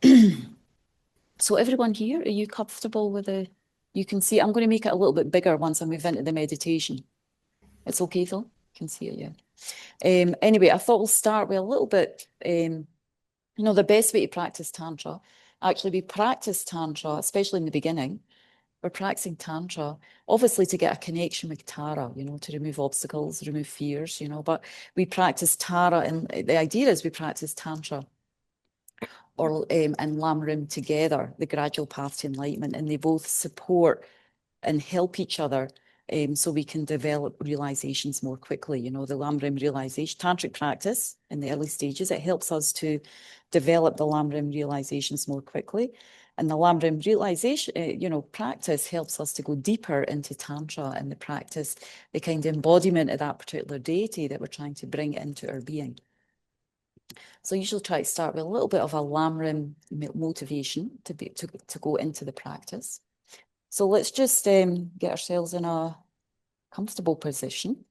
So everyone here, are you comfortable with you can see, I'm going to make it a little bit bigger once I move into the meditation. It's okay though? You can see it, yeah. Anyway, I thought we'll start with a little bit, the best way to practice Tantra. Actually, we practice Tantra, especially in the beginning. We're practicing Tantra, obviously to get a connection with Tara, to remove obstacles, remove fears, but we practice Tara, and the idea is we practice Tantra and Lamrim together, the gradual path to enlightenment, and they both support and help each other so we can develop realizations more quickly. The Lamrim realization, tantric practice in the early stages, it helps us to develop the Lamrim realizations more quickly. And the Lamrim realization, practice helps us to go deeper into Tantra and the practice, the kind of embodiment of that particular deity that we're trying to bring into our being. So I usually try to start with a little bit of a Lamrim motivation to go into the practice. So let's just get ourselves in a comfortable position,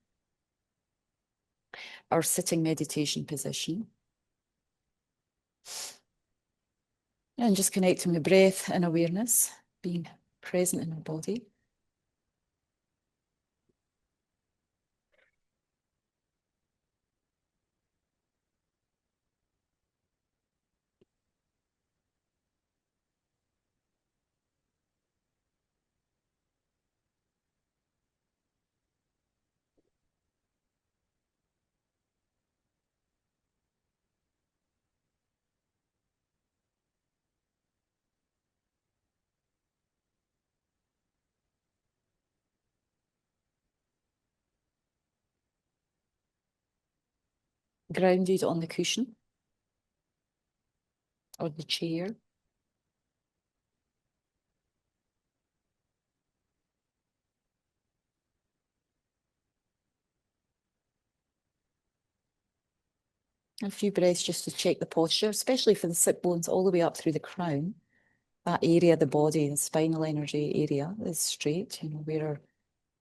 our sitting meditation position. And just connecting with breath and awareness, being present in our body. Grounded on the cushion or the chair. A few breaths just to check the posture, especially for the sit bones all the way up through the crown. That area of the body, the spinal energy area is straight, where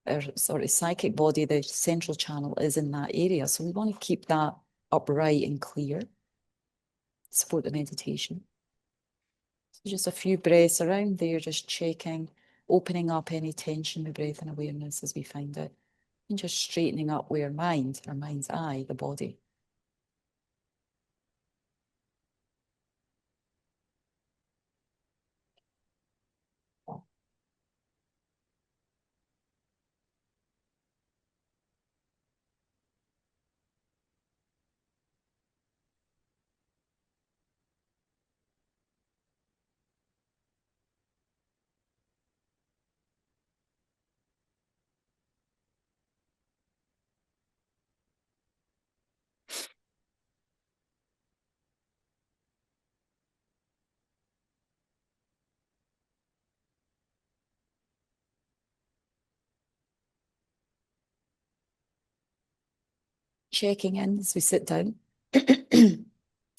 our sort of psychic body, the central channel is in that area. So we want to keep that upright and clear, support the meditation. So just a few breaths around there, just checking, opening up any tension with breath and awareness as we find it, and just straightening up where our mind's eye, the body. Checking in as we sit down,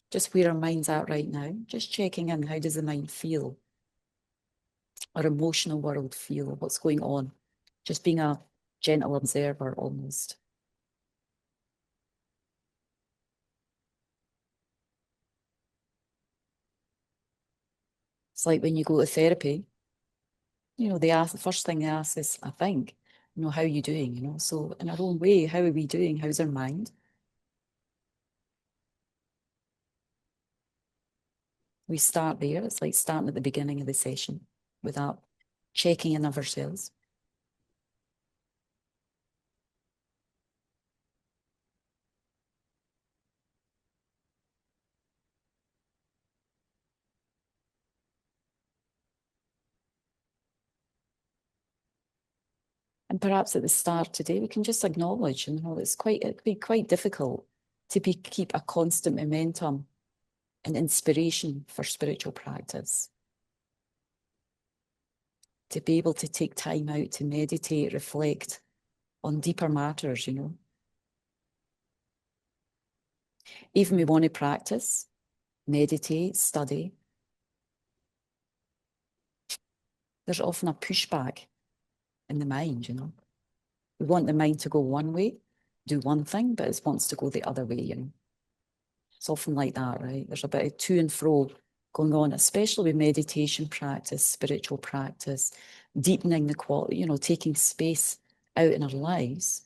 just where our mind's at right now, just checking in, how does the mind feel? Our emotional world feel, what's going on? Just being a gentle observer almost. It's like when you go to therapy, the first thing they ask is, I think, how are you doing? So in our own way, how are we doing? How's our mind? We start there. It's like starting at the beginning of the session without checking in of ourselves. And perhaps at the start today, we can just acknowledge, it'd be quite difficult to keep a constant momentum and inspiration for spiritual practice. To be able to take time out to meditate, reflect on deeper matters, Even we want to practice, meditate, study, there's often a pushback in the mind, We want the mind to go one way, do one thing, but it wants to go the other way, It's often like that, right? There's a bit of to and fro going on, especially with meditation practice, spiritual practice, deepening the quality, taking space out in our lives,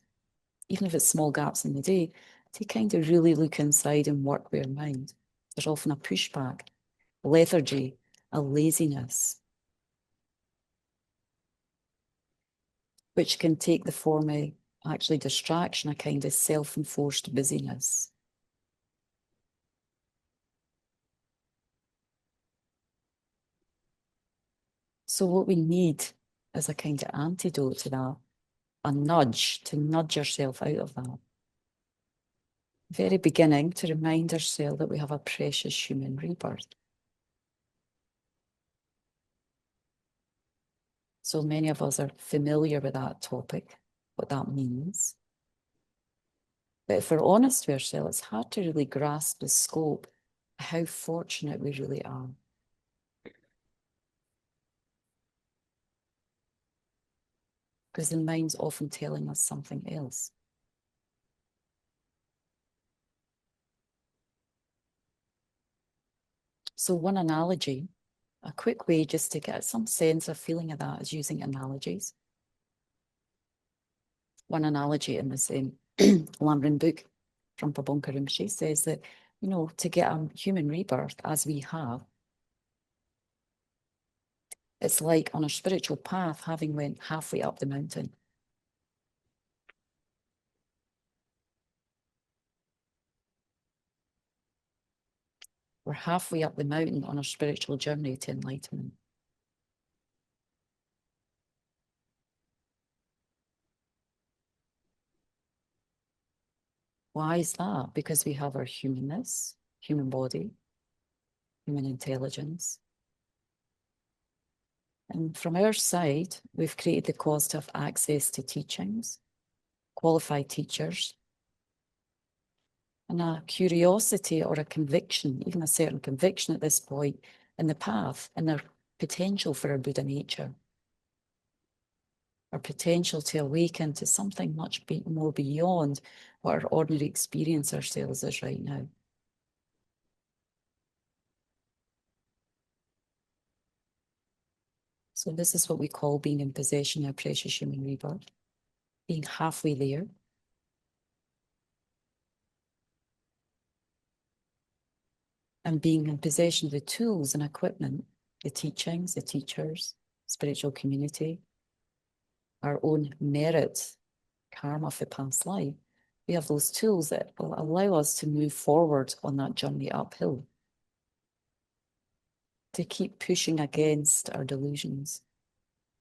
even if it's small gaps in the day, to kind of really look inside and work with our mind. There's often a pushback, lethargy, a laziness, which can take the form of actually distraction, a kind of self-enforced busyness. So what we need is a kind of antidote to that, a nudge to nudge yourself out of that. Very beginning, to remind ourselves that we have a precious human rebirth. So many of us are familiar with that topic, what that means. But if we're honest with ourselves, it's hard to really grasp the scope, how fortunate we really are. Because the mind's often telling us something else. So one analogy, a quick way just to get some sense of feeling of that is using analogies. One analogy in the same Lamrim book from Pabonka Rinpoche says that, to get a human rebirth as we have, it's like on a spiritual path, having went halfway up the mountain. We're halfway up the mountain on our spiritual journey to enlightenment. Why is that? Because we have our humanness, human body, human intelligence. And from our side, we've created the cause to have access to teachings, qualified teachers, and a curiosity or a conviction, even a certain conviction at this point in the path and their potential for our Buddha nature, our potential to awaken to something much more beyond what our ordinary experience ourselves is right now. So this is what we call being in possession of precious human rebirth, being halfway there. And being in possession of the tools and equipment, the teachings, the teachers, spiritual community, our own merit, karma for past life. We have those tools that will allow us to move forward on that journey uphill, to keep pushing against our delusions,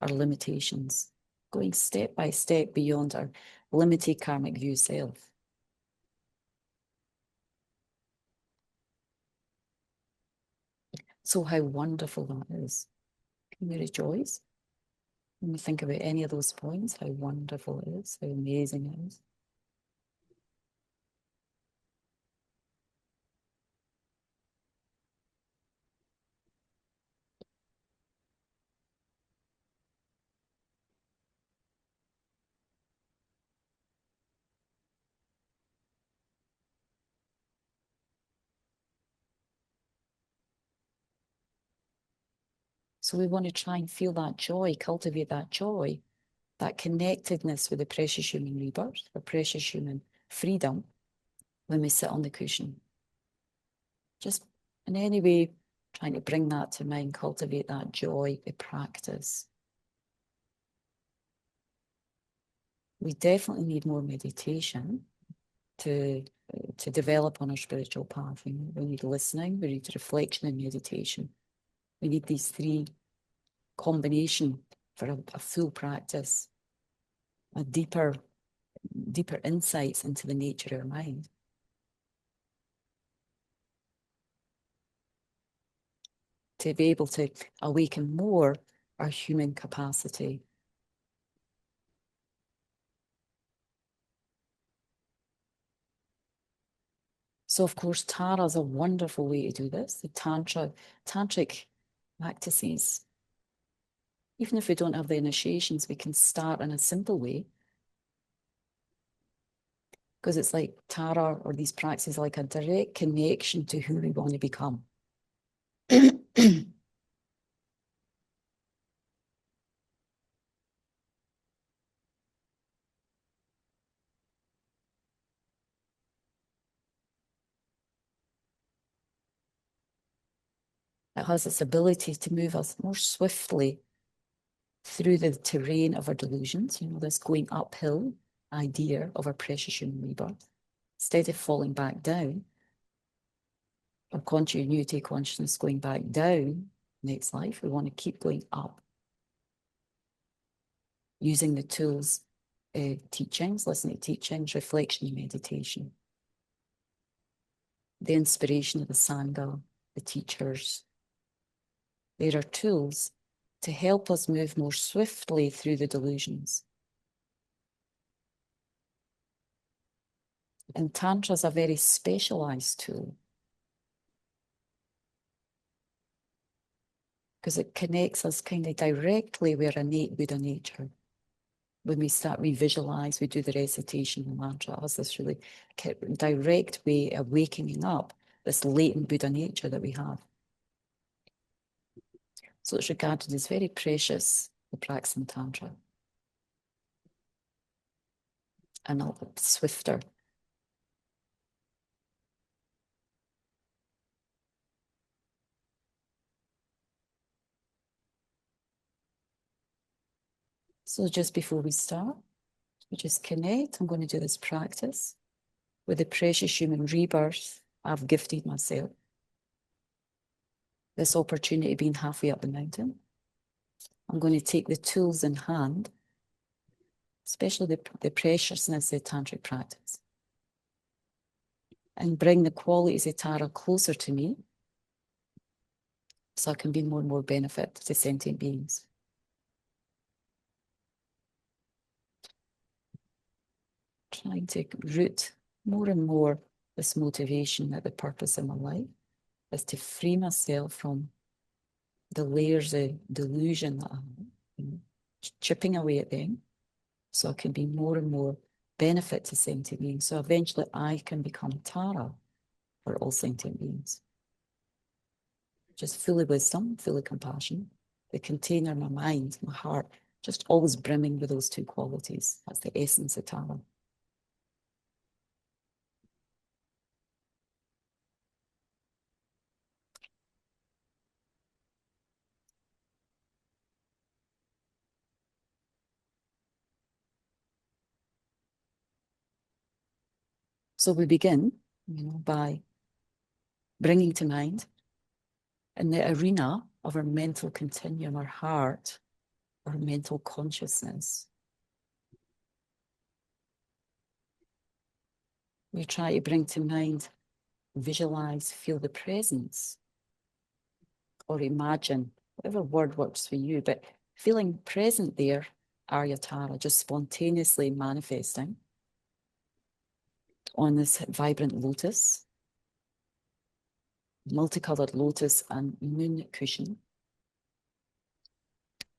our limitations, going step by step beyond our limited karmic view self. So how wonderful that is. Can we rejoice when we think about any of those points, how wonderful it is, how amazing it is? So we want to try and feel that joy, cultivate that joy, that connectedness with the precious human rebirth, the precious human freedom when we sit on the cushion. Just in any way, trying to bring that to mind, cultivate that joy, the practice. We definitely need more meditation to develop on our spiritual path. We need listening, we need reflection and meditation. We need these three combination for a full practice, a deeper insights into the nature of our mind. To be able to awaken more our human capacity. So, of course, Tara is a wonderful way to do this. The tantric practices. Even if we don't have the initiations, we can start in a simple way. Because it's like Tara or these practices like a direct connection to who we want to become. It has this ability to move us more swiftly through the terrain of our delusions, you know, this going uphill idea of our precious human rebirth. Instead of falling back down, our continuity consciousness going back down next life, we want to keep going up. Using the tools, teachings, listening to teachings, reflection and meditation. The inspiration of the Sangha, the teachers. There are tools to help us move more swiftly through the delusions. And Tantra is a very specialized tool because it connects us kind of directly with our innate Buddha nature. When we visualize, we do the recitation, the mantra, it has this really direct way of waking up this latent Buddha nature that we have. So it's regarded as very precious, the practice in Tantra. And a little bit swifter. So just before we start, we just connect. I'm going to do this practice with the precious human rebirth I've gifted myself. This opportunity being halfway up the mountain. I'm going to take the tools in hand, especially the preciousness of tantric practice, and bring the qualities of Tara closer to me so I can be more and more benefit to sentient beings. Trying to root more and more this motivation that the purpose of my life is to free myself from the layers of delusion that I'm chipping away at them so I can be more and more benefit to sentient beings. So eventually I can become Tara for all sentient beings. Just full of wisdom, full of compassion. The container, my mind, my heart, just always brimming with those two qualities. That's the essence of Tara. So we begin, by bringing to mind in the arena of our mental continuum, our heart, our mental consciousness. We try to bring to mind, visualize, feel the presence, or imagine, whatever word works for you, but feeling present there, Arya Tara, just spontaneously manifesting on this vibrant lotus, multicolored lotus and moon cushion.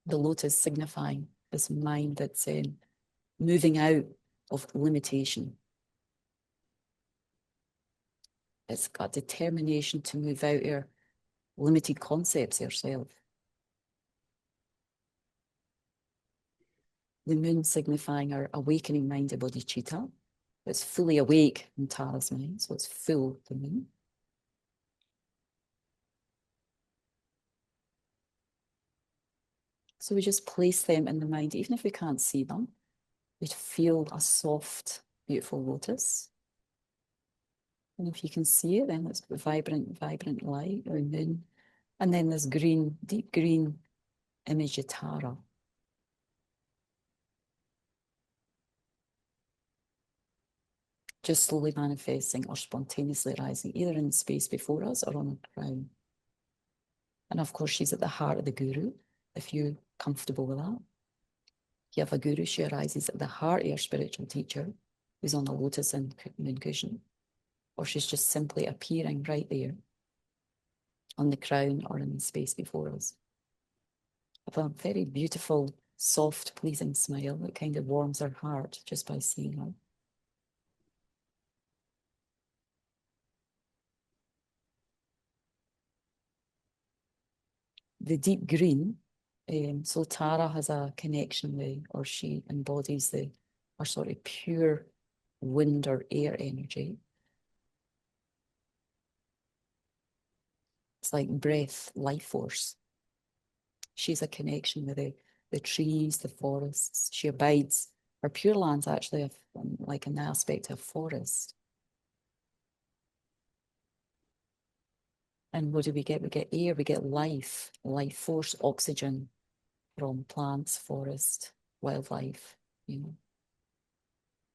The lotus signifying this mind that's moving out of limitation. It's got determination to move out our limited concepts ourselves. The moon signifying our awakening mind of bodhicitta. It's fully awake in Tara's mind, so it's full, the moon. So we just place them in the mind, even if we can't see them. We feel a soft, beautiful lotus. And if you can see it, then it's vibrant, vibrant light or moon. And then this green, deep green image of Tara. Just slowly manifesting or spontaneously rising, either in space before us or on the crown. And of course, she's at the heart of the guru, if you're comfortable with that. If you have a guru, she arises at the heart of your spiritual teacher, who's on the lotus and moon cushion. Or she's just simply appearing right there on the crown or in the space before us. With a very beautiful, soft, pleasing smile that kind of warms our heart just by seeing her. The deep green, so Tara has a connection with, or she embodies our sort of pure wind or air energy. It's like breath, life force. She's a connection with the trees, the forests. She abides. Our Pure Land's actually like an aspect of forest. And what do we get? We get air, we get life force, oxygen from plants, forest, wildlife, you know.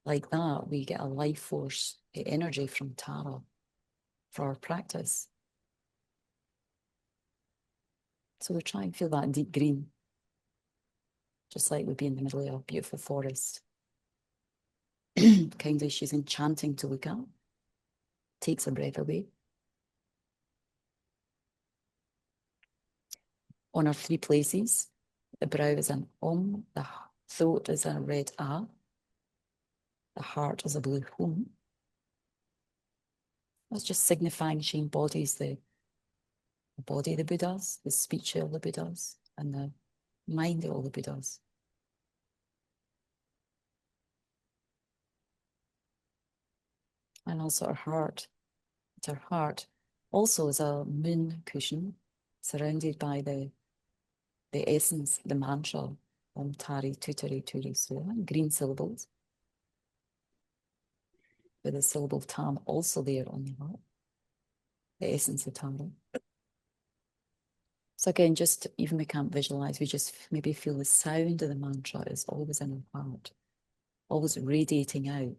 Like that, we get a life force, the energy from Tara for our practice. So we try and feel that deep green, just like we'd be in the middle of a beautiful forest. Kind of, she's enchanting to look at. Takes a breath away. On our 3 places, the brow is an Om, the throat is a red A, the heart is a blue Hum. That's just signifying she embodies the body of the Buddhas, the speech of the Buddhas, and the mind of all the Buddhas. And also her heart. Her heart also is a moon cushion surrounded by the essence, the mantra, Om Tari Tutari Turi Soha, green syllables, with the syllable Tam also there on the heart, the essence of Tara. So again, just even we can't visualize, we just maybe feel the sound of the mantra is always in our heart, always radiating out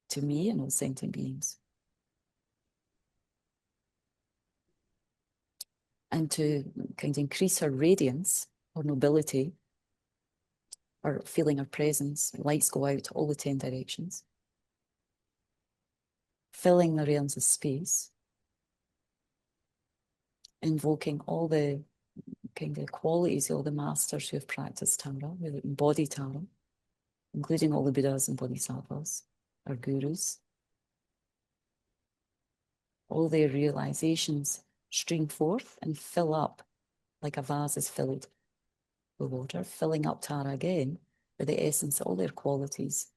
to me and all sentient beings. And to kind of increase her radiance or nobility, or feeling her presence, lights go out to all the 10 directions, filling the realms of space, invoking all the kind of qualities of all the masters who have practiced Tara, who embody Tara, including all the Buddhas and Bodhisattvas, our gurus. All their realizations stream forth and fill up like a vase is filled with water, filling up Tara again with the essence of all their qualities.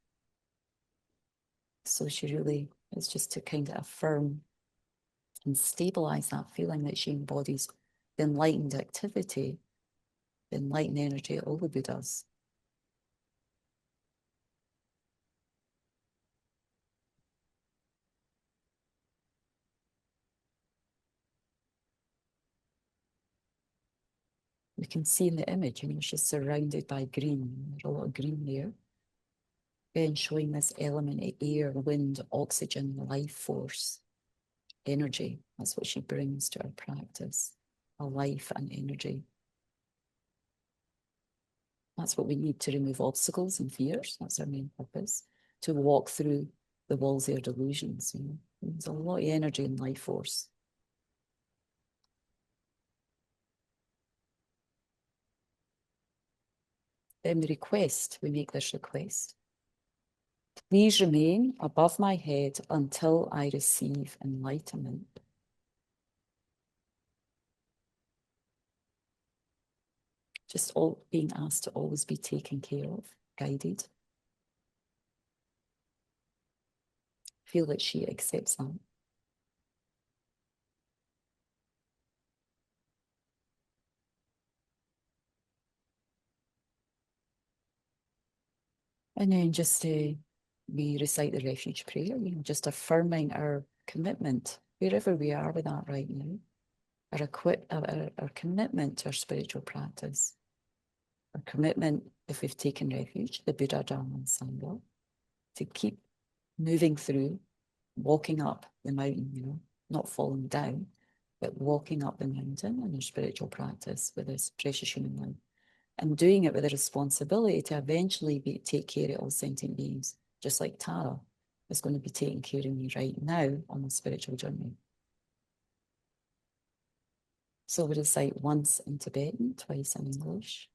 So she really is just to kind of affirm and stabilize that feeling that she embodies the enlightened activity, the enlightened energy of all the Buddhas. We can see in the image, you know, she's surrounded by green. There's a lot of green there. Again, showing this element of air, wind, oxygen, life force, energy. That's what she brings to our practice, a life and energy. That's what we need to remove obstacles and fears. That's our main purpose, to walk through the walls of our delusions. You know? There's a lot of energy and life force. Then we make this request. Please remain above my head until I receive enlightenment. Just all being asked to always be taken care of, guided. Feel that she accepts that. And then just we recite the refuge prayer, you know, just affirming our commitment, wherever we are with that right now, our commitment to our spiritual practice, our commitment, if we've taken refuge, the Buddha, Dharma, and Sangha, to keep moving through, walking up the mountain, you know, not falling down, but walking up the mountain in our spiritual practice with this precious human life. And doing it with a responsibility to eventually take care of all sentient beings, just like Tara is going to be taking care of me right now on my spiritual journey. So we recite once in Tibetan, twice in English.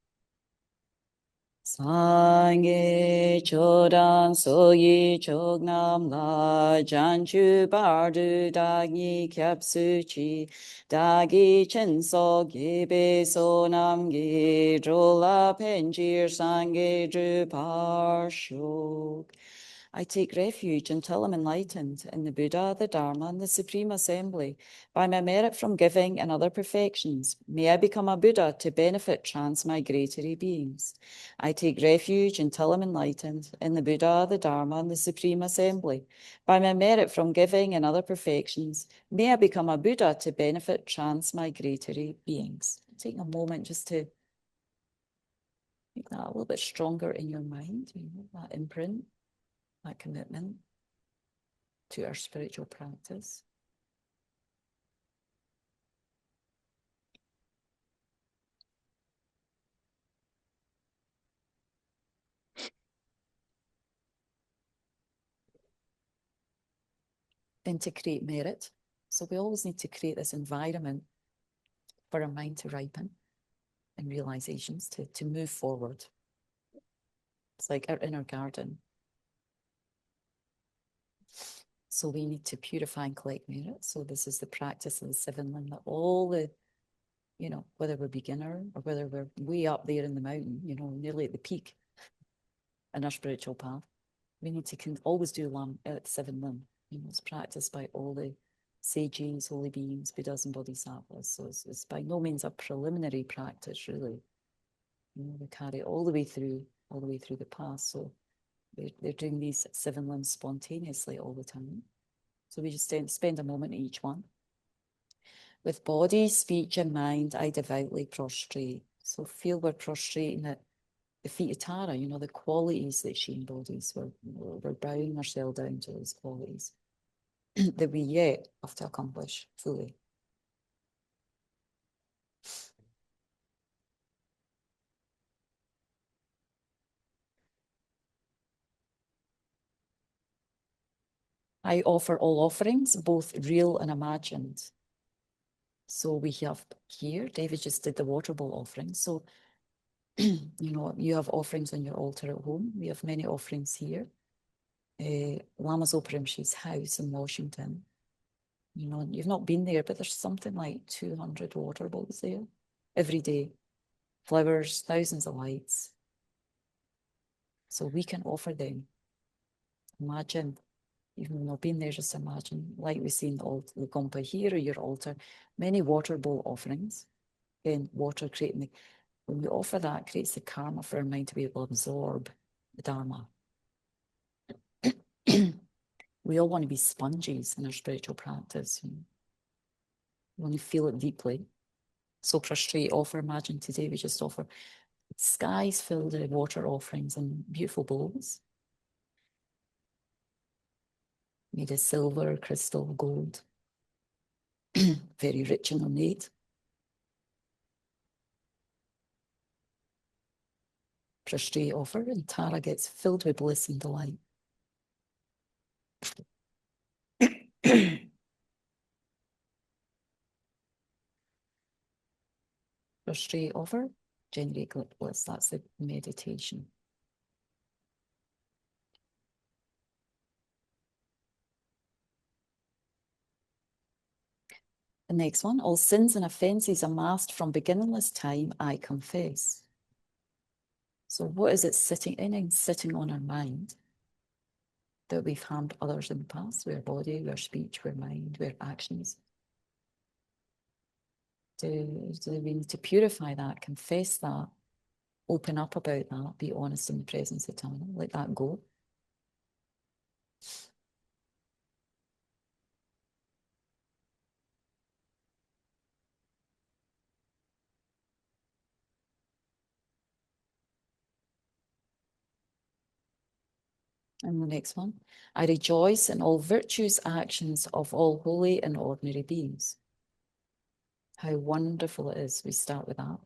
Sangye chodan soyi chognam la janchu bardu dagi kyapsu chi dagi chenso gebe sonam ge drola penjir sangye dru parshuk I take refuge until I'm enlightened in the Buddha, the Dharma, and the Supreme Assembly. By my merit from giving and other perfections, may I become a Buddha to benefit transmigratory beings. I take refuge until I'm enlightened in the Buddha, the Dharma, and the Supreme Assembly. By my merit from giving and other perfections, may I become a Buddha to benefit transmigratory beings. Take a moment just to make that a little bit stronger in your mind, that imprint, that commitment to our spiritual practice. Then to create merit. So we always need to create this environment for our mind to ripen and realizations to move forward. It's like our inner garden. So we need to purify and collect merit. So this is the practice of the 7 limb, that all the, whether we're beginner or whether we're way up there in the mountain, nearly at the peak in our spiritual path, we need to always do 7 limb. It's practiced by all the sages, holy beings, Buddhas and bodhisattvas. So it's by no means a preliminary practice, really. We carry it all the way through the path. So they're doing these 7 limbs spontaneously all the time. So we just spend a moment in each one. With body, speech, and mind, I devoutly prostrate. So feel we're prostrating at the feet of Tara, the qualities that she embodies. We're bowing ourselves down to those qualities that we yet have to accomplish fully. I offer all offerings, both real and imagined. So we have here, David just did the water bowl offering. So, you have offerings on your altar at home. We have many offerings here. Lama Zoparimshi's house in Washington. You've not been there, but there's something like 200 water bowls there every day. Flowers, thousands of lights. So we can offer them. Imagine, you've not been there, just imagine, like we see in the Gompa here or your altar, many water bowl offerings. Then water creating when we offer that, creates the karma for our mind to be able to absorb the Dharma. We all want to be sponges in our spiritual practice. We want to feel it deeply. So prostrate, offer, imagine today we just offer skies filled with water offerings and beautiful bowls. Made of silver, crystal, gold. Very rich and ornate. Prostrate, offer, and Tara gets filled with bliss and delight. Prostrate, offer, generate bliss. That's the meditation. The next one, all sins and offences amassed from beginningless time, I confess. So what is it sitting on our mind that we've harmed others in the past, with our body, with our speech, with our mind, with our actions? Do we need to purify that, confess that, open up about that, be honest in the presence of Tara, let that go? And the next one, I rejoice in all virtuous actions of all holy and ordinary beings. How wonderful it is. We start with that.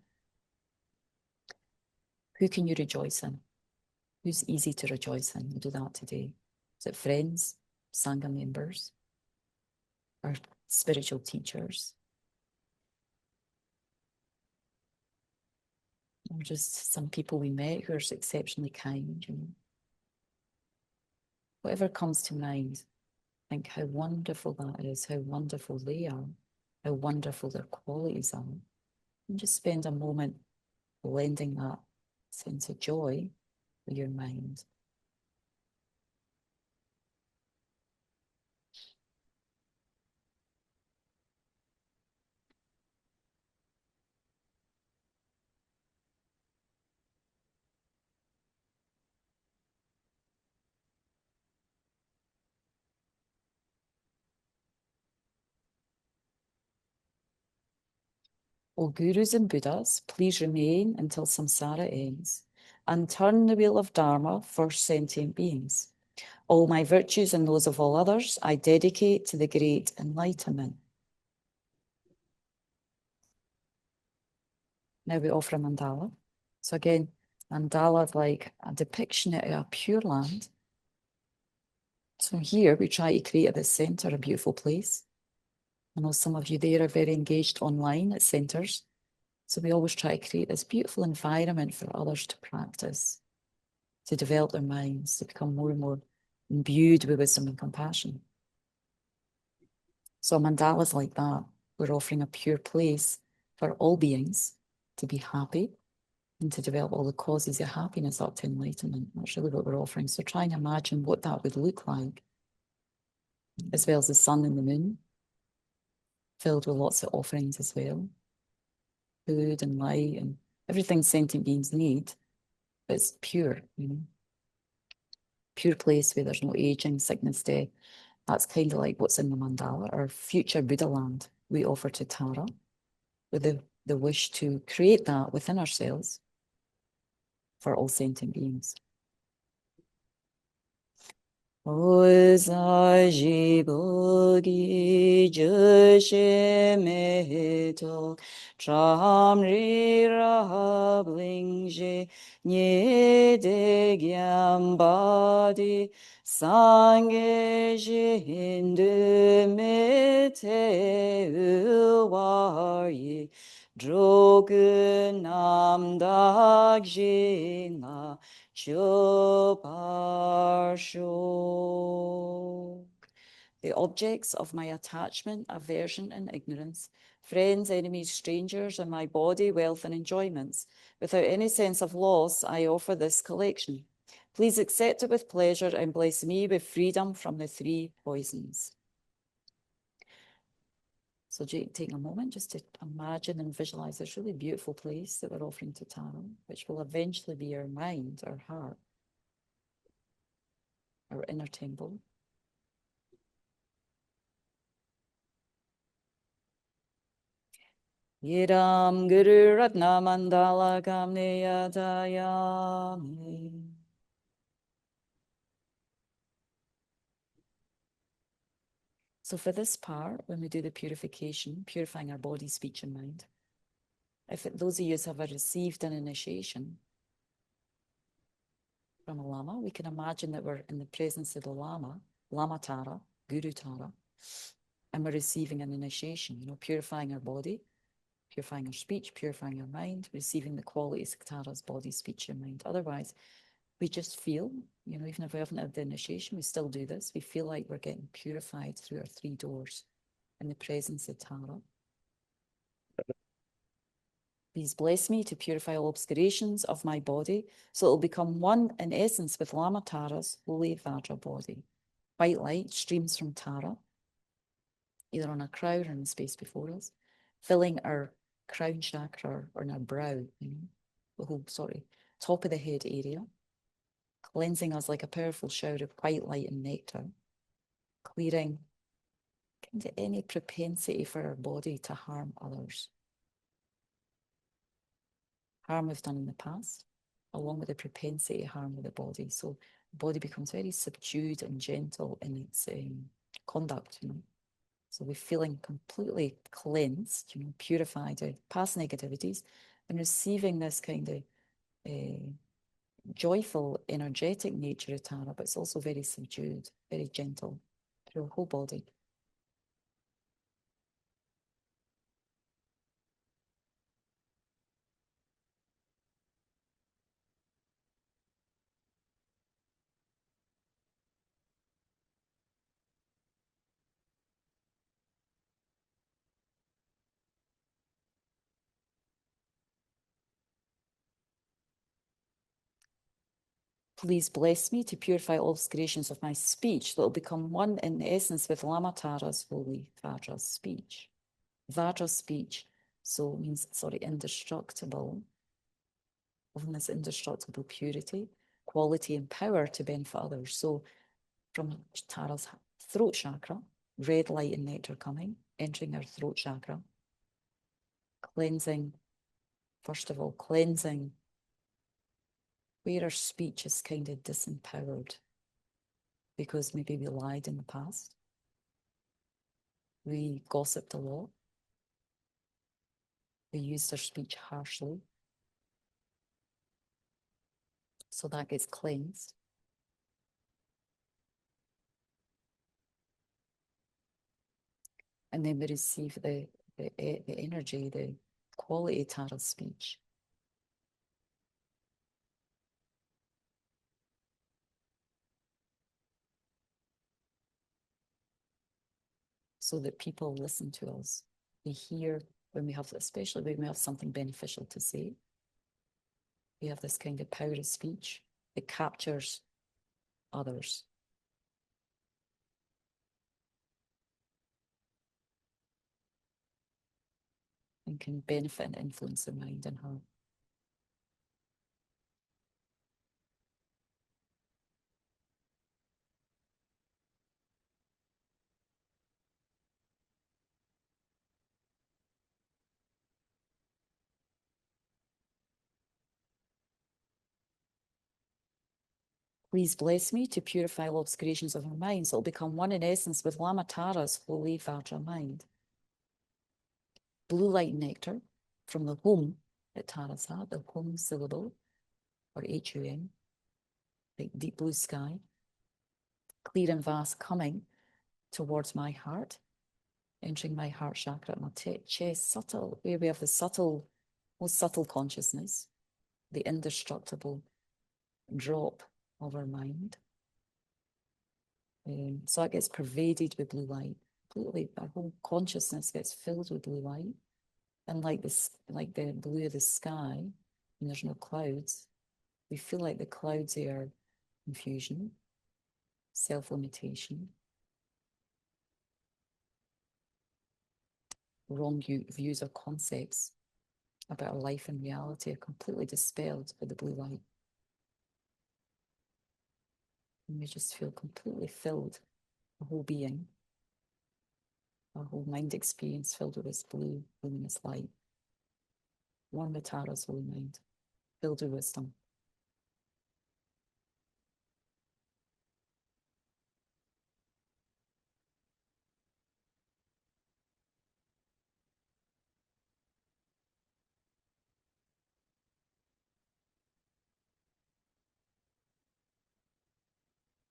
Who can you rejoice in? Who's easy to rejoice in? We'll do that today. Is it friends, Sangha members, or spiritual teachers? Or just some people we met who are exceptionally kind, Whatever comes to mind, think how wonderful that is, how wonderful they are, how wonderful their qualities are. And just spend a moment blending that sense of joy with your mind. O gurus and Buddhas, please remain until samsara ends and turn the wheel of Dharma for sentient beings. All my virtues and those of all others I dedicate to the great enlightenment. Now we offer a mandala. So again, mandala is like a depiction of a pure land. So here we try to create at the centre a beautiful place. I know some of you there are very engaged online at centres. So we always try to create this beautiful environment for others to practice, to develop their minds, to become more and more imbued with wisdom and compassion. So mandalas like that, we're offering a pure place for all beings to be happy and to develop all the causes of happiness up to enlightenment. That's really what we're offering. So try and imagine what that would look like, as well as the sun and the moon, filled with lots of offerings as well. Food and light and everything sentient beings need, but it's pure, you know. Pure place where there's no aging, sickness, death. That's kind of like what's in the mandala, our future Buddha land we offer to Tara, with the wish to create that within ourselves for all sentient beings. Ozaji bogi jushe meto tramri rablingje nye de gyambadi sange jindu mete uwarye drogu namdag jinga Choparshok. The objects of my attachment, aversion, and ignorance, friends, enemies, strangers, and my body, wealth, and enjoyments. Without any sense of loss, I offer this collection. Please accept it with pleasure and bless me with freedom from the three poisons. So take a moment just to imagine and visualize this really beautiful place that we're offering to Tara, which will eventually be our mind, our heart, our inner temple. Yidam Guru Ratna Mandala Kamneyatayami. So for this part, when we do the purification, purifying our body, speech, and mind, those of you who have received an initiation from a Lama, we can imagine that we're in the presence of the Lama, Lama Tara, Guru Tara, and we're receiving an initiation, you know, purifying our body, purifying our speech, purifying our mind, receiving the qualities of Tara's body, speech, and mind. Otherwise, we just feel, you know, even if we haven't had the initiation, we still do this. We feel like we're getting purified through our three doors in the presence of Tara. Please bless me to purify all obscurations of my body, so it will become one in essence with Lama Tara's holy Vajra body. White light streams from Tara, either on a crown or in the space before us, filling our crown chakra or in our brow, you know, the whole, top of the head area, cleansing us like a powerful shower of white light and nectar, clearing kind of any propensity for our body to harm others. Harm we've done in the past, along with the propensity to harm with the body. So the body becomes very subdued and gentle in its conduct, you know. So we're feeling completely cleansed, you know, purified of past negativities and receiving this kind of joyful, energetic nature of Tara, but it's also very subdued, very gentle through our whole body. Please bless me to purify all obscurations of my speech that will become one in essence with Lama Tara's holy Vajra speech. Vajra speech, so means, indestructible, often this indestructible purity, quality and power to benefit others. So from Tara's throat chakra, red light and nectar coming, entering our throat chakra, Cleansing, first of all, cleansing where our speech is kind of disempowered because maybe we lied in the past. We gossiped a lot. We used our speech harshly. So that gets cleansed. And then we receive the energy, the quality Tara speech. So that people listen to us. They hear when we have, especially when we have something beneficial to say. We have this kind of power of speech that captures others. And can benefit and influence their mind and heart. Please bless me to purify all obscurations of our minds. It will become one in essence with Lama Tara's holy Vajra mind. Blue light nectar from the home that Tara's had, the home syllable, or HUM, like deep blue sky, clear and vast coming towards my heart, entering my heart chakra at my chest, subtle, where we have the subtle, most subtle consciousness, the indestructible drop of our mind. So it gets pervaded with blue light. Completely, our whole consciousness gets filled with blue light. And like this, like the blue of the sky, and there's no clouds, we feel like the clouds are confusion, self-limitation, wrong views or concepts about our life and reality are completely dispelled by the blue light. And we just feel completely filled, the whole being, our whole mind experience filled with this blue, luminous light. One with Tara's holy mind, filled with wisdom.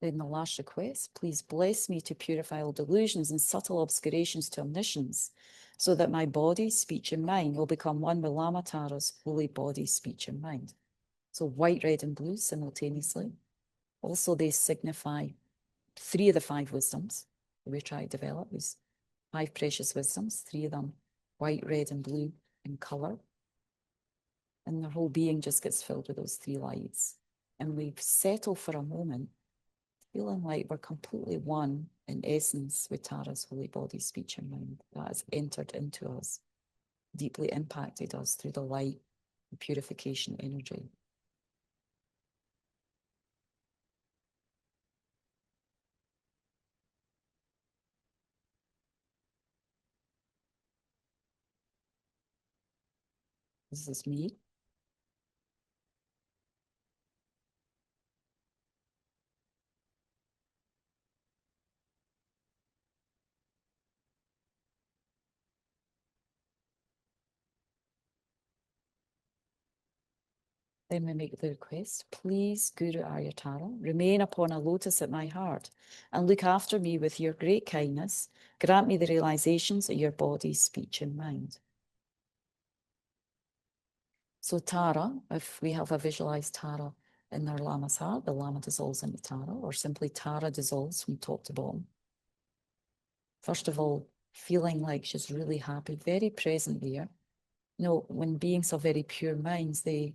Then the last request, please bless me to purify all delusions and subtle obscurations to omniscience, so that my body, speech, and mind will become one with Lama Tara's holy body, speech, and mind. So white, red, and blue simultaneously. Also, they signify 3 of the 5 wisdoms that we try to develop. These 5 precious wisdoms, 3 of them white, red, and blue in color. And the whole being just gets filled with those 3 lights. And we settle for a moment, feeling like we're completely one in essence with Tara's holy body, speech, and mind that has entered into us, deeply impacted us through the light and purification energy. This is me. Then we make the request, please, Guru Arya Tara, remain upon a lotus at my heart and look after me with your great kindness. Grant me the realizations of your body, speech, and mind. So Tara, if we have a visualized Tara in our Lama's heart, the Lama dissolves into Tara, or simply Tara dissolves from top to bottom. First of all, feeling like she's really happy, very present there. You know, when beings have very pure minds, they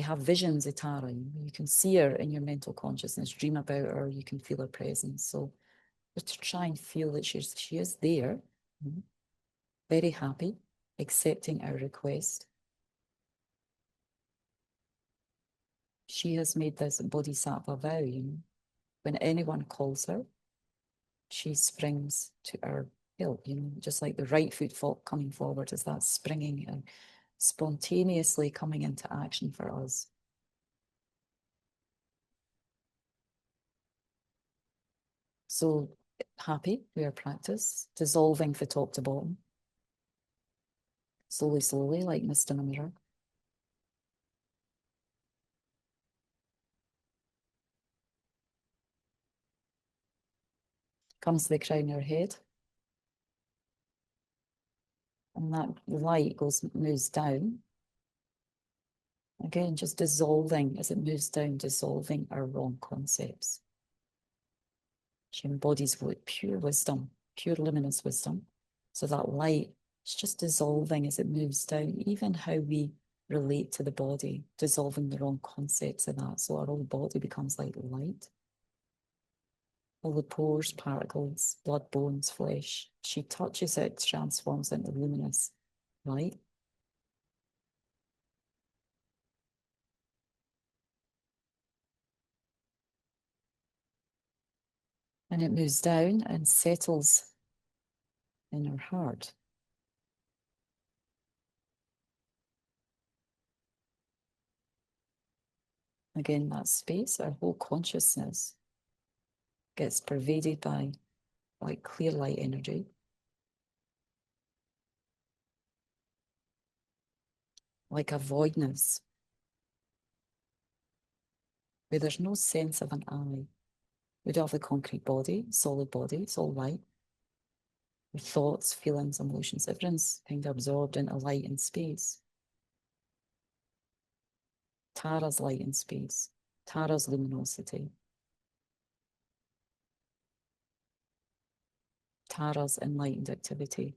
have visions of Tara. You can see her in your mental consciousness, dream about her, you can feel her presence. So just try and feel that she is there, very happy, accepting our request. She has made this bodhisattva vow, when anyone calls her, she springs to our help, just like the right foot coming forward is that springing and spontaneously coming into action for us. So happy with our practice, dissolving from top to bottom. Slowly, slowly, like mist in a mirror. Comes to the crown of our head. And that light moves down. Again, just dissolving as it moves down, dissolving our wrong concepts. She embodies pure wisdom, pure luminous wisdom. So that light is just dissolving as it moves down, even how we relate to the body, dissolving the wrong concepts of that. So our whole body becomes like light. All the pores, particles, blood, bones, flesh. She touches it, transforms into luminous light. And it moves down and settles in our heart. Again, that space, our whole consciousness gets pervaded by like clear light energy. Like a voidness, where there's no sense of an I. We don't have the concrete body, solid body, it's all light. Our thoughts, feelings, emotions, everything's kind of absorbed into light and space. Tara's light and space, Tara's luminosity, Tara's enlightened activity.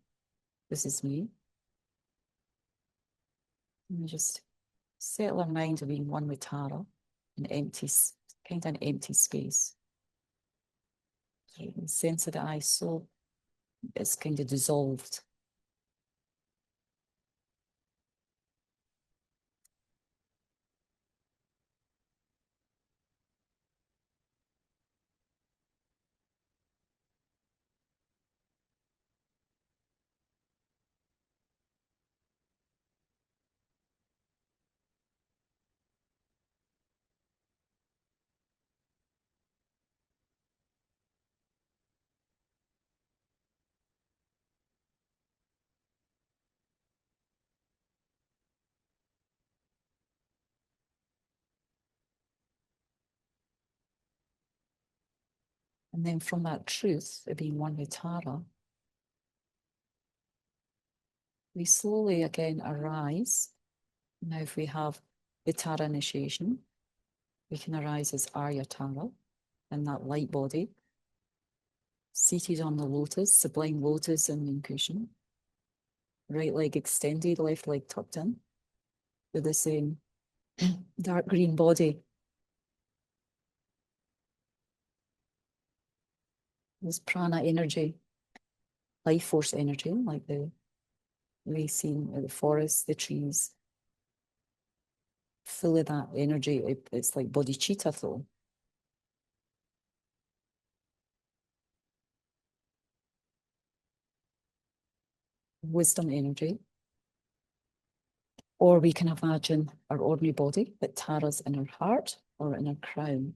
This is me. And we just settle our mind to being one with Tara, an empty, kind of an empty space. So the sense of the I, so it's kind of dissolved. And then from that truth of being one with Tara, we slowly again arise. Now, if we have the Tara initiation, we can arise as Arya Tara in that light body, seated on the lotus, sublime lotus and moon cushion, right leg extended, left leg tucked in, with the same dark green body. This prana energy, life force energy, like we see in the forest, the trees, full of that energy. It's like bodhicitta though. Wisdom energy. Or we can imagine our ordinary body, but Tara's in our heart or in our crown.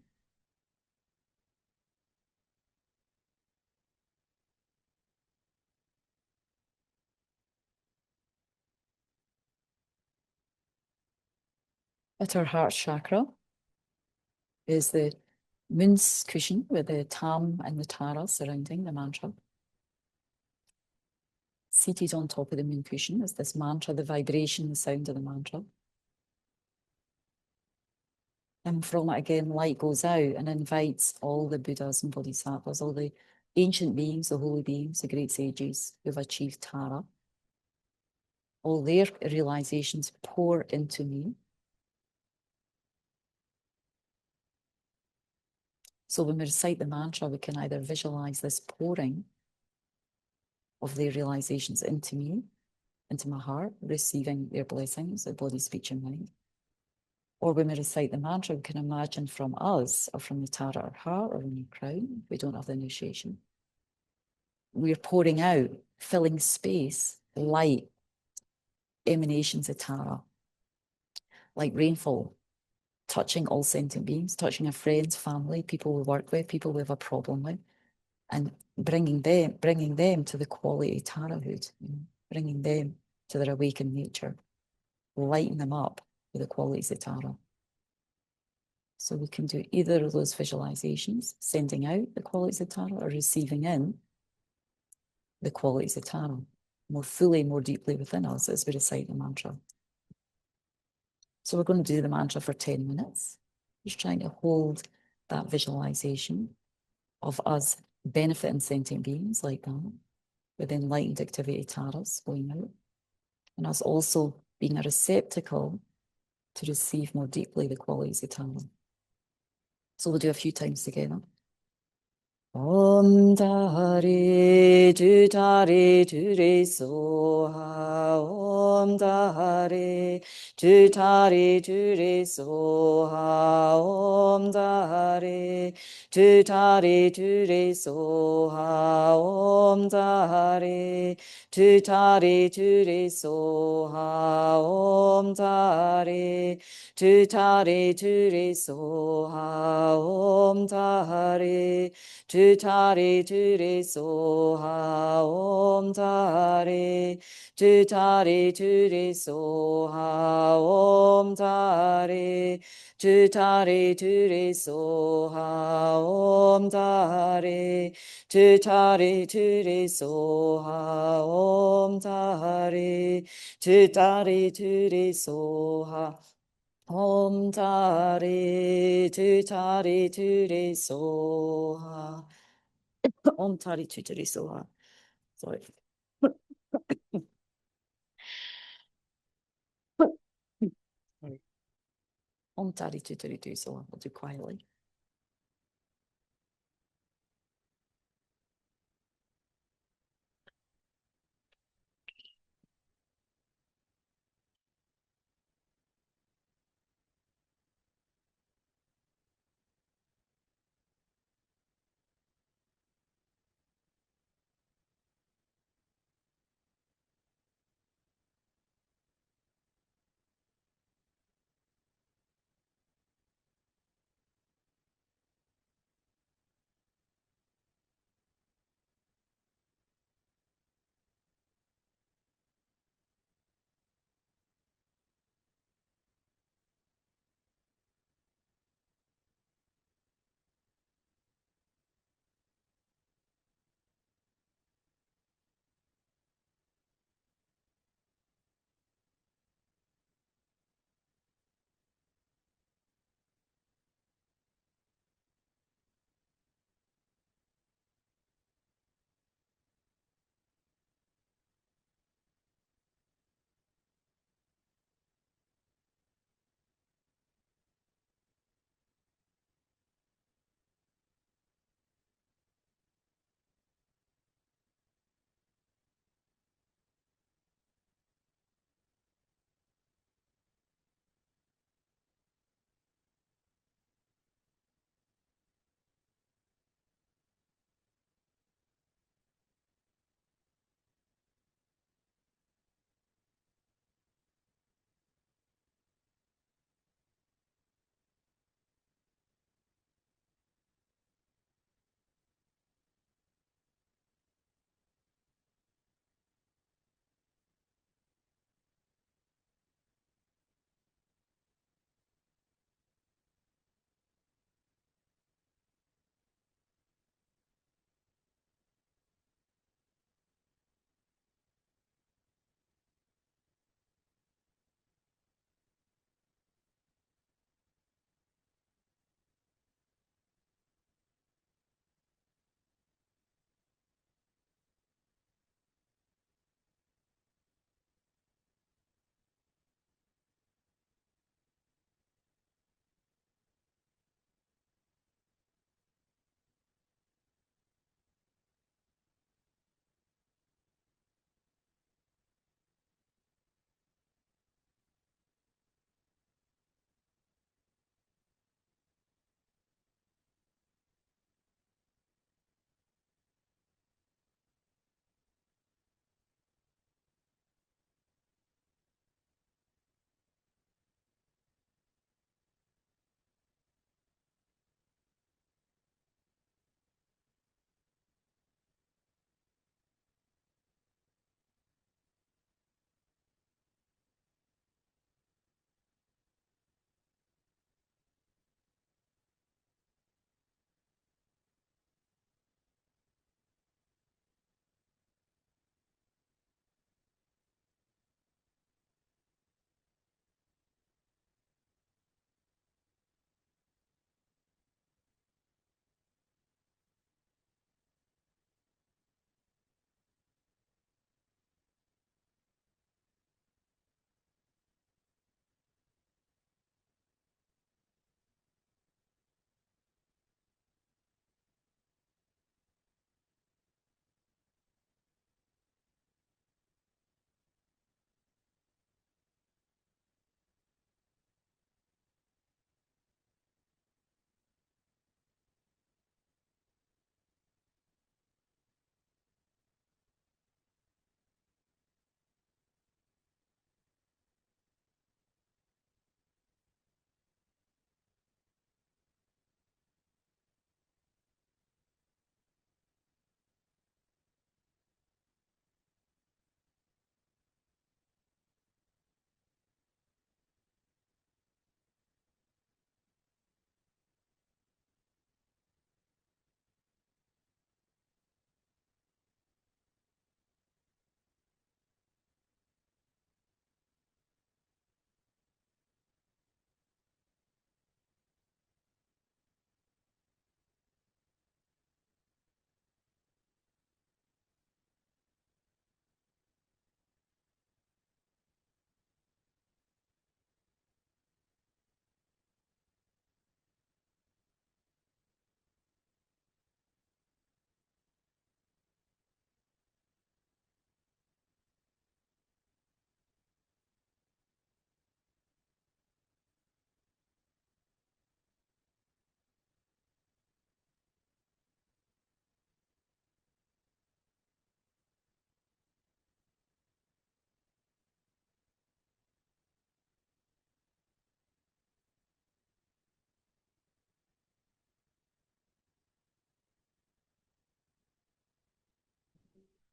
At our heart chakra is the moon's cushion with the tam and the Tara surrounding the mantra. Seated on top of the moon cushion is this mantra, the vibration, the sound of the mantra. And from it again, light goes out and invites all the Buddhas and Bodhisattvas, all the ancient beings, the holy beings, the great sages who've achieved Tara. All their realizations pour into me. So when we recite the mantra, we can either visualize this pouring of their realizations into me, into my heart, receiving their blessings, their body, speech, and mind. Or when we recite the mantra, we can imagine from us, or from the Tara, our heart, or in the crown, if we don't have the initiation, we're pouring out, filling space, light, emanations of Tara, like rainfall, touching all sentient beings, touching our friends, family, people we work with, people we have a problem with, and bringing them to the quality of Tarahood, bringing them to their awakened nature, lighting them up with the qualities of Tara. So we can do either of those visualizations, sending out the qualities of Tara or receiving in the qualities of Tara more fully, more deeply within us as we recite the mantra. So we're going to do the mantra for 10 minutes, just trying to hold that visualization of us benefiting sentient beings like that, with enlightened activity Taras going out, and us also being a receptacle to receive more deeply the qualities of Tara. So we'll do a few times together. Om Tare Tu Tare Tu Re Soha. Om Tare Tu Tare Tu Re Soha. Om Tare Tu Tare Tu Re Soha. Om Tare Tu Tare Tu Re Soha. Om Tare Tu Tare Tu Re Soha. Om Tare Tu Tare Tu Re Soha. Om Tare Tu Tare Tu Re Soha. Om Tare Tu Tare Tu Re Soha. Om Tare Tu Tare Tu Re Soha. Om Tare Tu Tare Tu Re Soha. Om Tare Tu Tare Tu Re Soha. Om Tare Tu Tare Soha. Sorry. Sorry. Om Tare Tu Tare Tu Soha. I'll do quietly.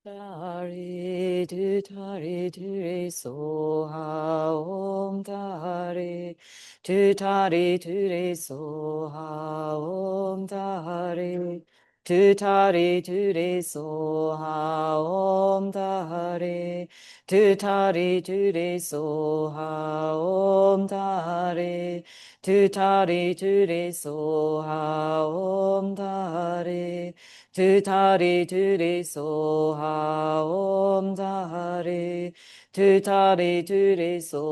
Tari du tari du re so ha om tari tu tari tu re so ha om tari tu tari tu re so ha om tari tu tari tu re so ha om tari tu tari tu re so ha om tari tu tari tu re so ha om tari tu tari tu re so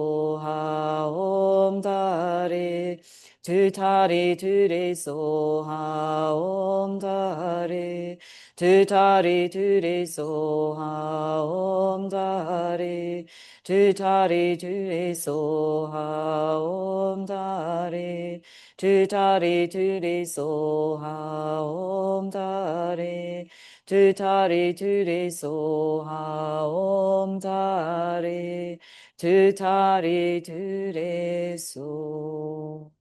ha om tari tu tari tu re so ha om tari tu tari tu re so ha om tari tu tari tu re so ha om tari tu tari tu re so ha om tari tu tari tu re so ha om tari tu tari tu re so.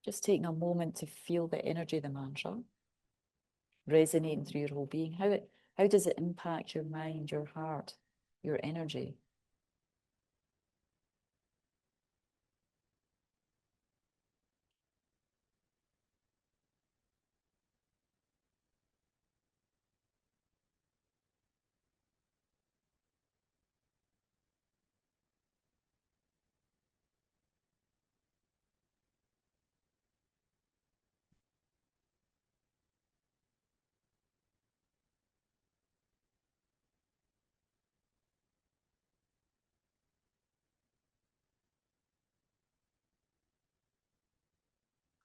Just taking a moment to feel the energy of the mantra resonating through your whole being. How does it impact your mind, your heart, your energy?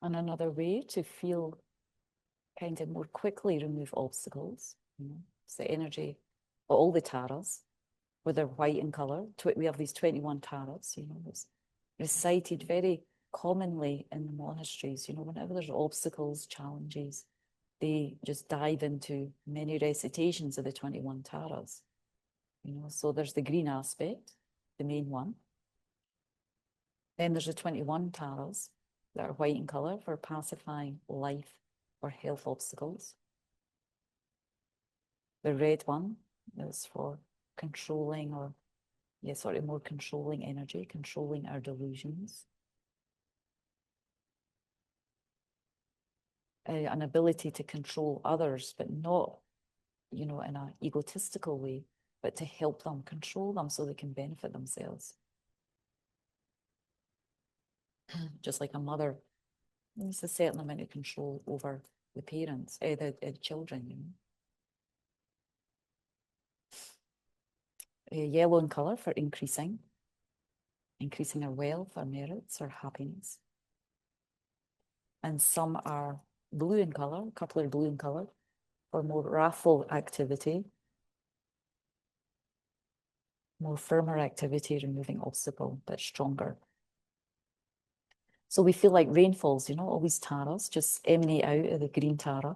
And another way to feel kind of more quickly remove obstacles, it's the energy of all the taras, where they're white in color. We have these 21 taras, it's recited very commonly in the monasteries, whenever there's obstacles, challenges, they just dive into many recitations of the 21 taras, so there's the green aspect, the main one. Then there's the 21 taras that are white in color for pacifying life or health obstacles. The red one is for controlling more controlling energy, controlling our delusions. An ability to control others, but not, in an egotistical way, but to help them, control them so they can benefit themselves. Just like a mother needs a certain amount of control over the parents, the children, Yellow in color for increasing our wealth, our merits, our happiness. And some are blue in color, a couple are blue in color for more wrathful activity, more firmer activity, removing obstacle, but stronger. So we feel like rainfalls, all these taras just emanate out of the green tara.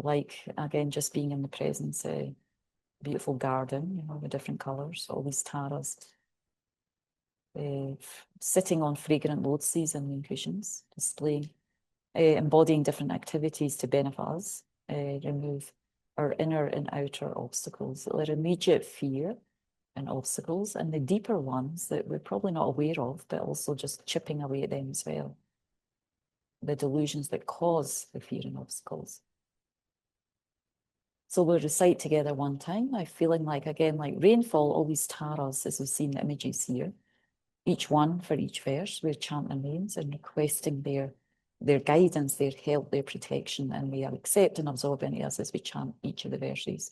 Like, again, just being in the presence, a beautiful garden, with different colors, all these taras. Sitting on fragrant lotuses and moon cushions, displaying, embodying different activities to benefit us, remove our inner and outer obstacles, our immediate fear and obstacles, and the deeper ones that we're probably not aware of, but also just chipping away at them as well. The delusions that cause the fear and obstacles. So we'll recite together one time, now feeling like, again, like rainfall, all these taras, as we've seen the images here, each one for each verse, we're chanting their names and requesting their guidance, their help, their protection, and we are accepting and absorbing us as we chant each of the verses.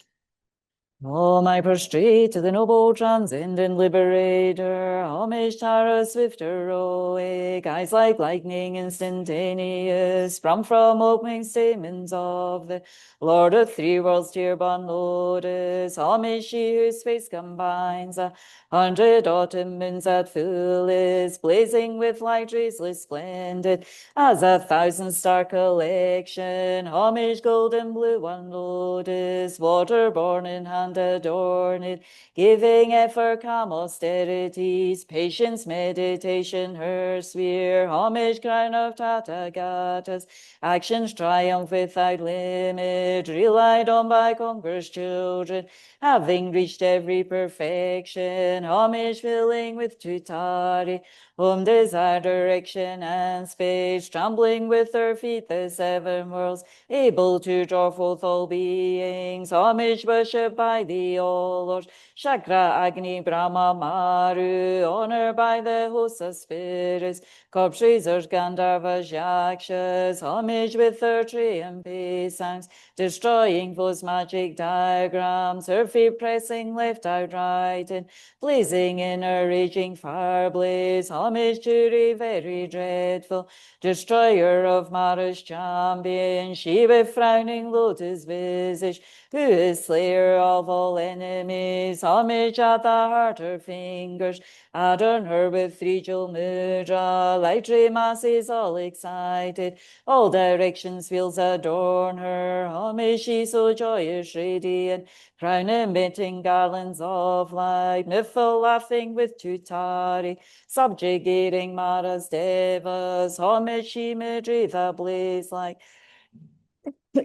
Om I prostrate to the noble transcendent liberator, homage Tara swift heroic, eyes like lightning instantaneous, from opening stamens of the Lord of three worlds, tear-born lotus, homage she whose face combines 100 autumn moons at fullest, blazing with light raceless splendid, as 1,000-star collection, homage golden blue one lotus, water born in hand and adorn it, giving effort calm austerities, patience, meditation, her sphere, homage, crown of Tathagatas, actions triumph without limit, relied on by conquerors' children, having reached every perfection, homage filling with tutari, whom desire, direction, and space, trembling with her feet the seven worlds, able to draw forth all beings, homage worshipped by the all Lord, Chakra, Agni, Brahma, Maru, honored by the hosts of spirits, corpsers, Gandharvas, Yakshas, homage with their triumphant songs, destroying foes' magic diagrams, her feet pressing left out right, and blazing in a raging fire blaze, homage to the very dreadful, destroyer of Mara's champion, she with frowning lotus visage, who is slayer of all enemies, homage at the heart her fingers, adorn her with three jewel mudra, light ray masses all excited, all directions fields adorn her, homage she so joyous radiant, crown emitting garlands of light, Nifl laughing with tutari, subjugating Mara's devas, homage she midri the blaze like.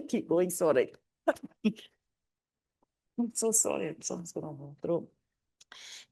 Keep going, sorry. I'm so sorry, something's going on my throat.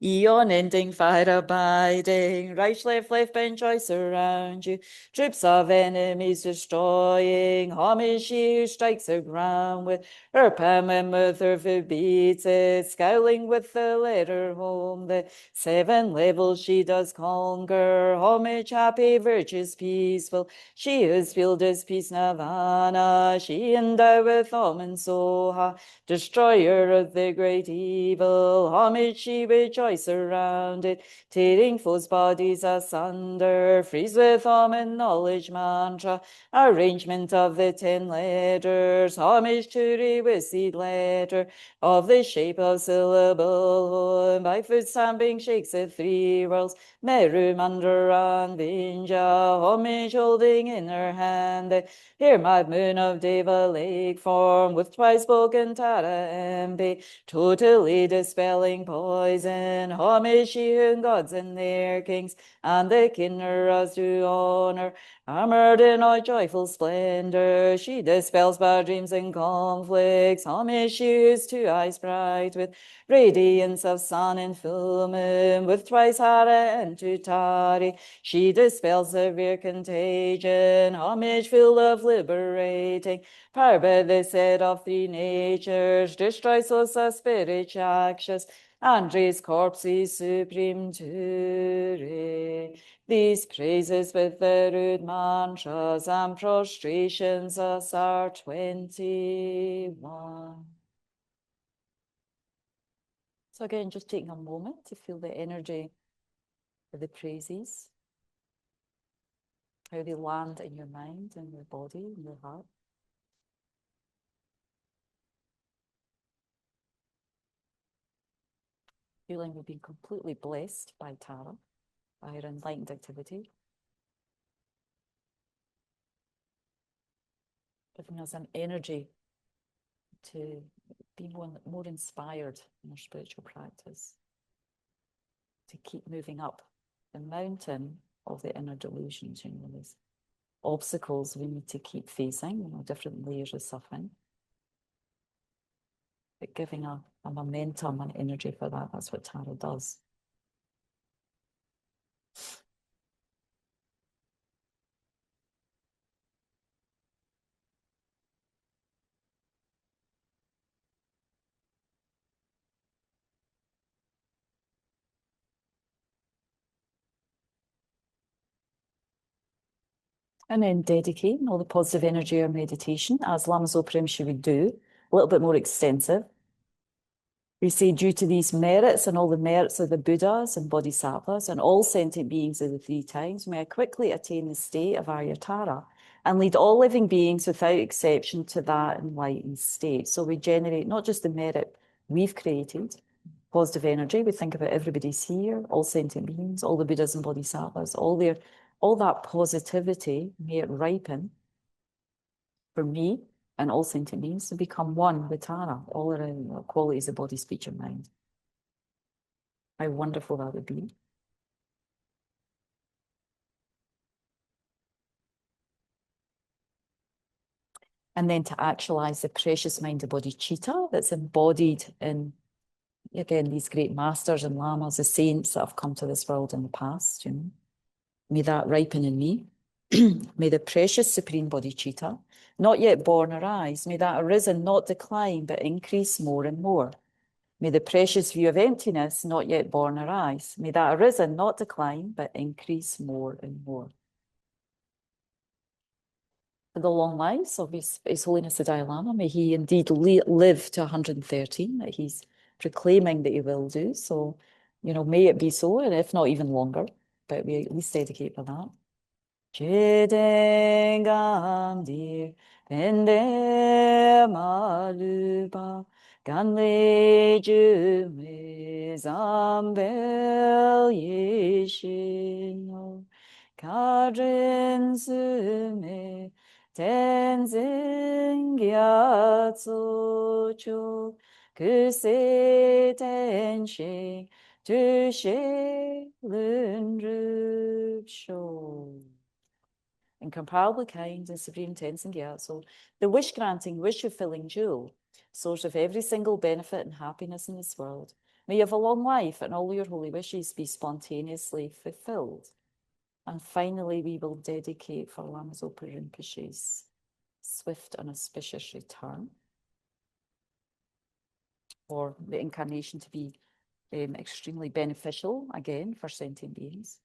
Eon ending, fire abiding, right, left, bend choice around you, troops of enemies destroying, homage she who strikes the ground with her palm and with her foot beats it, scowling with the letter home, the seven levels she does conquer, homage happy, virtuous, peaceful, she whose field is peace nirvana, she endowed with Om and Soha, destroyer of the great evil, homage she rejoice around it, tearing foes' bodies asunder, freeze with Om and knowledge mantra, arrangement of the 10 letters, homage to the wizard letter, of the shape of syllable, by foot stamping shakes the three worlds, Meru, Mandara, and Vinja, homage holding in her hand, hear my moon of Deva lake form, with twice spoken Tara MP, totally dispelling poison, homage she whom gods and their kings, and the Kinneras do honor, armored in all joyful splendor, she dispels bad dreams and conflicts, homage she whose two eyes bright with radiance of sun and full moon, with twice Hara and Tutari, she dispels severe contagion, homage full of liberating, power by the set of three natures, destroys those spirit actions, Andres corpses supreme ture. These praises with the rude mantras and prostrations us are 21. So again, just taking a moment to feel the energy of the praises, how they land in your mind and your body and your heart. Feeling we've been completely blessed by Tara, by her enlightened activity, giving us an energy to be more inspired in our spiritual practice, to keep moving up the mountain of the inner delusions, there's obstacles we need to keep facing, different layers of suffering, but giving a momentum and energy for that, that's what Tara does. And then dedicating all the positive energy or meditation, as Lama Zopa Rinpoche would do, a little bit more extensive. We say, due to these merits and all the merits of the Buddhas and Bodhisattvas and all sentient beings of the three times, may I quickly attain the state of Aryatara and lead all living beings without exception to that enlightened state. So we generate not just the merit we've created, positive energy, we think about everybody's here, all sentient beings, all the Buddhas and Bodhisattvas, all that positivity, may it ripen for me and all sentient beings to become one with Tara, all around the qualities of body, speech, and mind. How wonderful that would be. And then to actualize the precious mind of bodhicitta that's embodied in, again, these great masters and lamas, the saints that have come to this world in the past, you know. May that ripen in me. May the precious supreme bodhicitta, not yet born, arise. May that arisen not decline, but increase more and more. May the precious view of emptiness, not yet born, arise. May that arisen not decline, but increase more and more. For the long lives of His Holiness the Dalai Lama, may he indeed live to 113, that he's proclaiming that he will do. So, you know, may it be so, and if not even longer, but we at least dedicate for that. Chedengam dir pende maluba ganle jume zambel yeshino kadren sume tenzin gyatso cho kuse tenshin tu she lun sho. Incomparably kind and supreme Tenzin Gyatso, the wish-granting, wish-fulfilling jewel, source of every single benefit and happiness in this world. May you have a long life and all your holy wishes be spontaneously fulfilled. And finally, we will dedicate for Lama Zopa Rinpoche's swift and auspicious return, for the incarnation to be extremely beneficial, again, for sentient beings.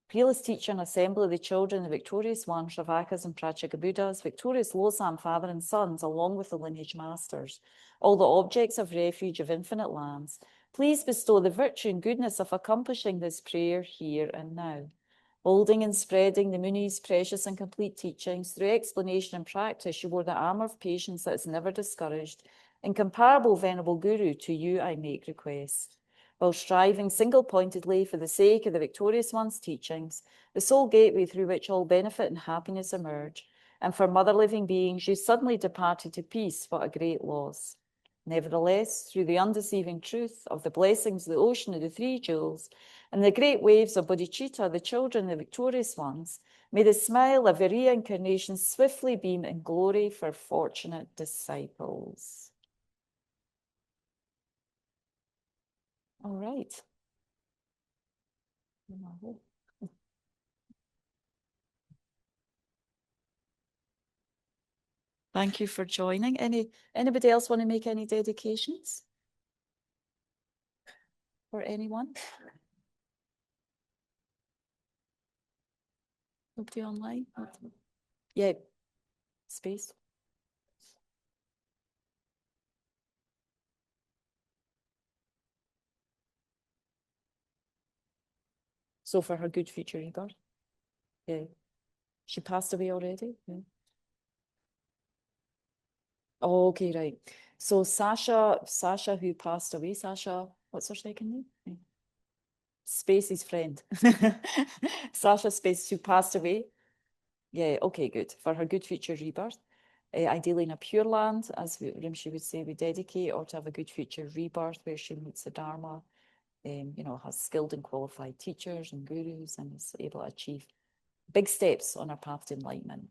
Peerless teacher and assembly of the children, the victorious ones, Shravakas and Pratyeka Buddhas, victorious Losam, father and sons, along with the lineage masters, all the objects of refuge of infinite lands, please bestow the virtue and goodness of accomplishing this prayer here and now, holding and spreading the Muni's precious and complete teachings through explanation and practice. You wore the armor of patience that is never discouraged. Incomparable venerable Guru, to you I make request. While striving single-pointedly for the sake of the victorious one's teachings, the sole gateway through which all benefit and happiness emerge, and for mother living beings, you suddenly departed to peace. What a great loss. Nevertheless, through the undeceiving truth of the blessings of the ocean of the three jewels, and the great waves of bodhicitta, the children, the victorious ones, may the smile of your reincarnation swiftly beam in glory for fortunate disciples. All right. Thank you for joining. Anybody else want to make any dedications? For anyone? Nobody online? Yeah, space. So for her good future rebirth. Yeah. She passed away already? Yeah. Oh, okay, right. So Sasha who passed away, Sasha, what's her second name? Yeah. Spacey's friend. Sasha Space, who passed away. Yeah, okay, good. For her good future rebirth. Ideally in a pure land, as Rimshi would say, we dedicate, or to have a good future rebirth where she meets the Dharma, you know, has skilled and qualified teachers and gurus, and is able to achieve big steps on her path to enlightenment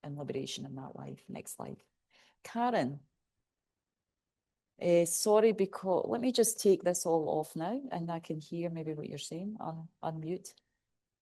and liberation in that life, next life. Karen, sorry, because let me just take this all off now, and I can hear maybe what you're saying. Unmute.